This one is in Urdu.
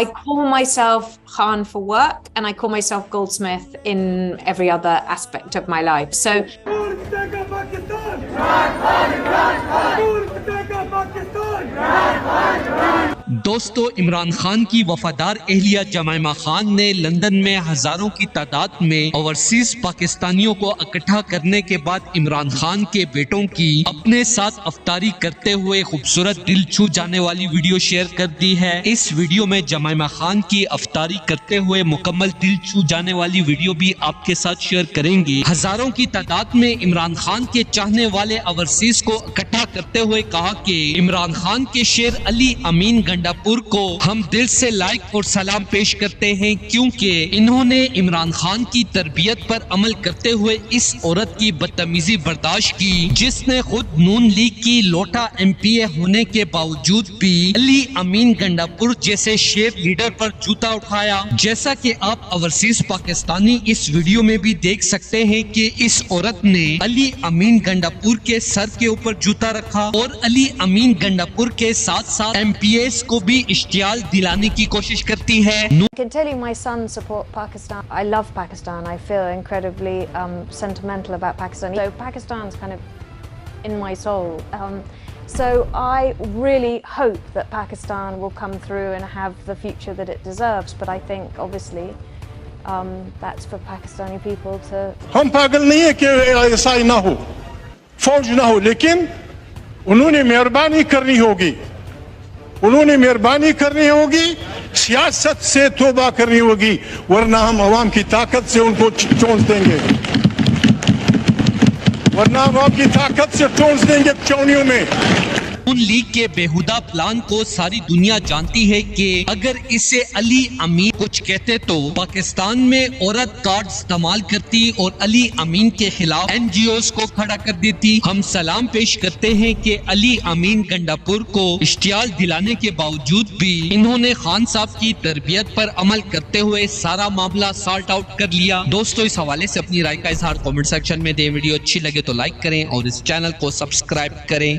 I call myself Khan for work and I call myself Goldsmith in every other aspect of my life. So دوستو، عمران خان کی وفادار اہلیہ جمائمہ خان نے لندن میں ہزاروں کی تعداد میں اوورسیز پاکستانیوں کو اکٹھا کرنے کے بعد عمران خان کے بیٹوں کی اپنے ساتھ افطاری کرتے ہوئے خوبصورت دل چھو جانے والی ویڈیو شیئر کر دی ہے۔ اس ویڈیو میں جمائمہ خان کی افطاری کرتے ہوئے مکمل دل چھو جانے والی ویڈیو بھی آپ کے ساتھ شیئر کریں گے۔ ہزاروں کی تعداد میں عمران خان کے چاہنے والے اوورسیز کو اکٹھا کرتے ہوئے کہا کہ عمران خان کے شیر علی امین گنڈاپور کو ہم دل سے لائک اور سلام پیش کرتے ہیں، کیونکہ انہوں نے عمران خان کی تربیت پر عمل کرتے ہوئے اس عورت کی بدتمیزی برداشت کی جس نے خود نون لیگ کی لوٹا ایم پی اے ہونے کے باوجود بھی علی امین گنڈاپور جیسے شیر لیڈر پر جوتا اٹھایا۔ جیسا کہ آپ اوورسیز پاکستانی اس ویڈیو میں بھی دیکھ سکتے ہیں کہ اس عورت نے علی امین گنڈاپور کے سر کے اوپر جوتا رکھا اور علی امین گنڈاپور کے ساتھ ساتھ ایم پی ایس کو بھی اشتعال دلانے کی کوشش کرتی ہے۔ I can tell you my sons support Pakistan. I love Pakistan. I feel incredibly sentimental about Pakistan. So Pakistan's kind of in my soul. So I really hope that Pakistan will come through and have the future that it deserves. But I think obviously that's for Pakistani people to. ہم پاگل نہیں ہے کہ عیسائی نہ ہو، فوج نہ ہو، لیکن انہوں نے مہربانی کرنی ہوگی، انہوں نے مہربانی کرنی ہوگی، سیاست سے توبہ کرنی ہوگی، ورنہ ہم عوام کی طاقت سے ان کو چونس دیں گے، ورنہ عوام کی طاقت سے چونس دیں گے چونیوں میں۔ نون لیگ کے بےہودہ پلان کو ساری دنیا جانتی ہے کہ اگر اسے علی امین کچھ کہتے تو پاکستان میں عورت کارڈ استعمال کرتی اور علی امین کے خلاف این جی اوز کو کھڑا کر دیتی۔ ہم سلام پیش کرتے ہیں کہ علی امین گنڈاپور کو اشتعال دلانے کے باوجود بھی انہوں نے خان صاحب کی تربیت پر عمل کرتے ہوئے سارا معاملہ سارٹ آؤٹ کر لیا۔ دوستو، اس حوالے سے اپنی رائے کا اظہار کامنٹ سیکشن میں دیں۔ ویڈیو اچھی لگے تو لائک کریں اور اس چینل کو سبسکرائب کریں۔